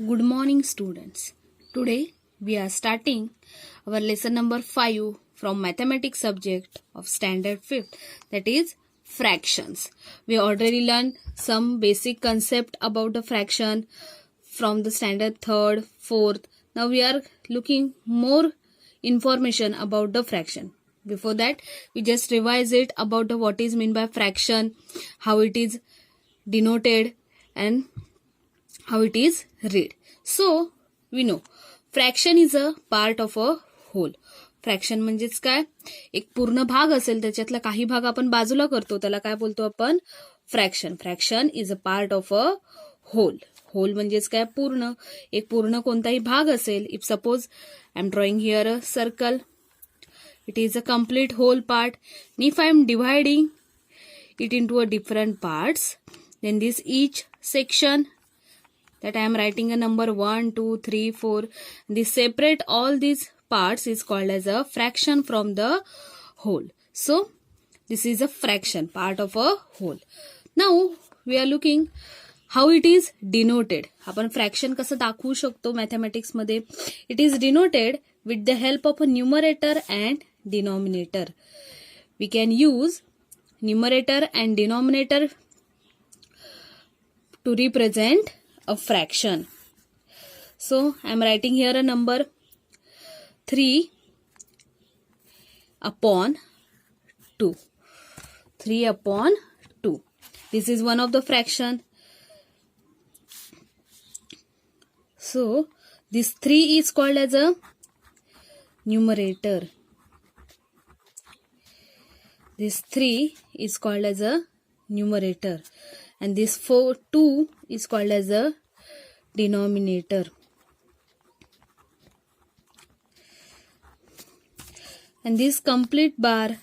Good morning, students. Today we are starting our lesson number 5 from mathematics subject of standard 5th, that is fractions. We already learned some basic concept about the fraction from the standard 3rd, 4th. Now we are looking more information about the fraction. Before that, we just revise it about the what is meant by fraction, how it is denoted, and how it is read. So we know fraction is a part of a whole. Fraction म्हणजेच काय, एक पूर्ण भाग असेल त्याच्यातला काही भाग आपण बाजूला करतो त्याला काय बोलतो आपण, fraction. Fraction is a part of a whole. Whole म्हणजेच काय, पूर्ण. एक पूर्ण कोणताही भाग असेल, if suppose I am drawing here a circle, it is a complete whole part. If I am dividing it into a different parts, then this each section that I am writing a number 1, 2, 3, 4, this separate all these parts is called as a fraction from the whole. So this is a fraction, part of a whole. Now we are looking how it is denoted. आपण fraction कसं दाखवू शकतो mathematics मध्ये. It is denoted with the help of a numerator and denominator. We can use numerator and denominator to represent a fraction. So I am writing here a number 3 upon 2. 3 upon 2. This is one of the fraction. So this 3 is called as a numerator. This 3 is called as a numerator, and this 2 is called as a denominator. And this complete bar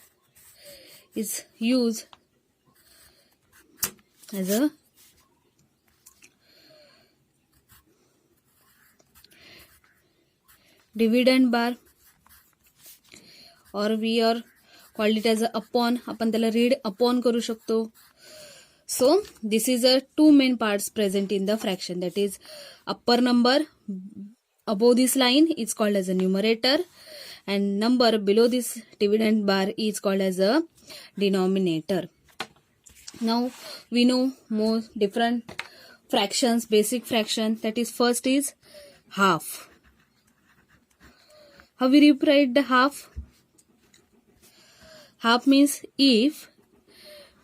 is used as a dividend bar, or we are called it as a upon. आपण त्याला read upon करू शकतो. So this is a two main parts present in the fraction, that is upper number above this line is called as a numerator, and number below this dividend bar is called as a denominator. Now we know more different fractions, basic fraction, that is first is half. How we rewrite the half? Half means if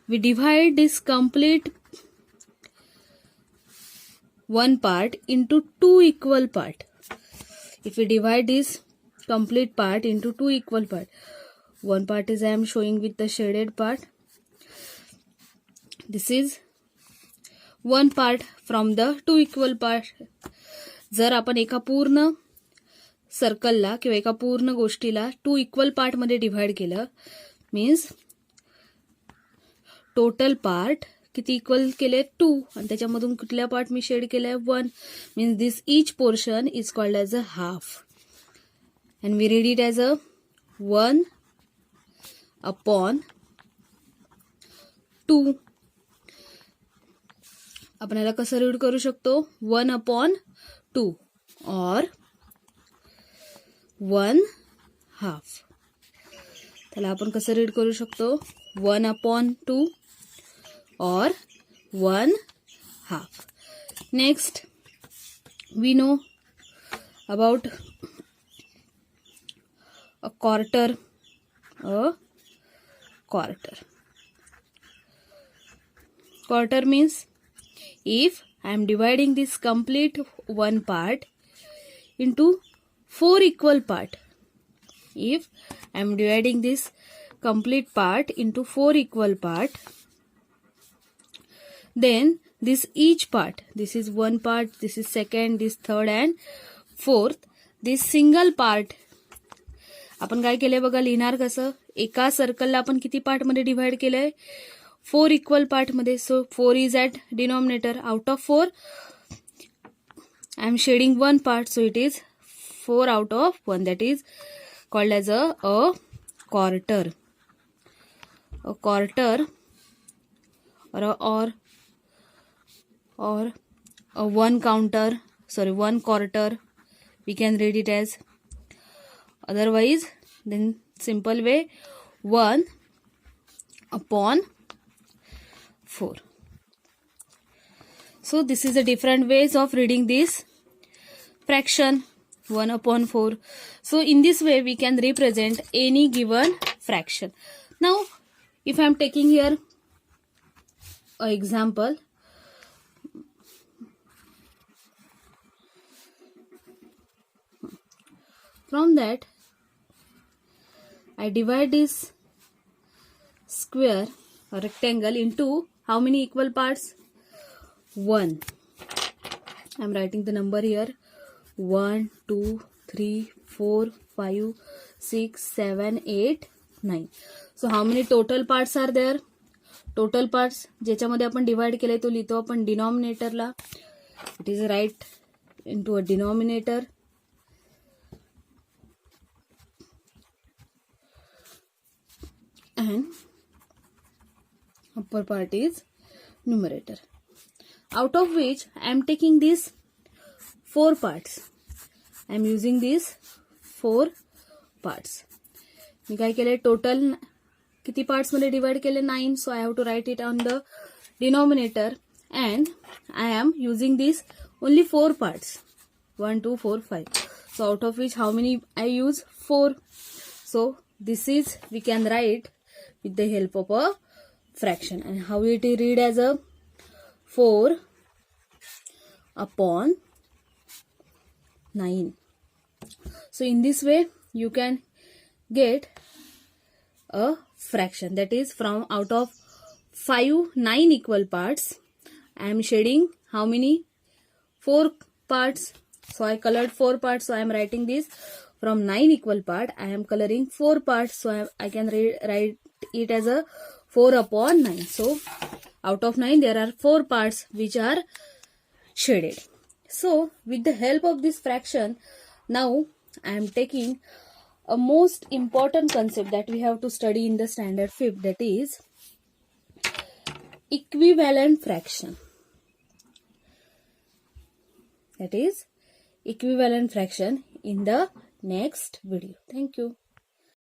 we divide this complete one part into two equal part. If we divide this complete part into two equal part. One part is I am showing with the shaded part. This is one part from the two equal part. जर आपण एका पूर्ण सर्कलला किंवा एका पूर्ण गोष्टीला two equal part मध्ये divide केलं, मीन्स टोटल पार्ट किती इक्वल केले, 2, आणि त्याच्यामधून कुठल्या पार्ट मी शेड केलाय, 1, means this each portion is called as a half, and we read it as a 1 upon 2. आपण याला कसं रीड करू शकतो, 1 अपॉन 2 और 1 हाफ. त्याला आपण कसं रीड करू शकतो, 1 अपॉन 2 और 1 half. Next we know about a quarter. Quarter means if I am dividing this complete one part into 4 equal part. If I am dividing this complete part into 4 equal part, then this each part, this is one part, this is second, this third and fourth, this single part आपण काय केलंय बघा, लिहिणार कसं, एका सर्कलला आपण किती part मध्ये डिवाइड केलंय, 4 इक्वल पार्ट मध्ये. So 4 is at denominator. Out of 4 I am shading one part, so it is 4 out of 1, that is called as a quarter. A quarter or a one counter 1/4. We can read it as. Otherwise, then simple way 1/4. So this is the different ways of reading this fraction 1/4. So in this way we can represent any given fraction. Now if I am taking here an example, from that I divide this square or rectangle into how many equal parts? 1. I am writing the number here. 1, 2, 3, 4, 5, 6, 7, 8, 9. So how many total parts are there? Total parts ज्याच्यामध्ये आपण divide केले तो लिहितो आपण डिनॉमिनेटरला. It is right into a denominator. And upper part is numerator. Out of which I am taking these 4 parts. I am using these 4 parts. मी काय केले total किती पार्ट्स मध्ये डिवाइड केले 9. So I have to write it on the denominator and I am using these only 4 parts. 1, 2, 4, 5. So out of which how many I use? 4. So this is we can write with the help of a fraction. And how it read as a 4/9. So in this way you can get a fraction, that is from out of 9 equal parts I am shading how many? 4 parts. So I colored 4 parts, so I am writing this from 9 equal part I am coloring 4 parts, so I can write it as a 4/9. So out of 9 there are 4 parts which are shaded. So with the help of this fraction, now I am taking a most important concept that we have to study in the standard 5th, that is equivalent fraction. That is equivalent fraction in the next video. Thank you.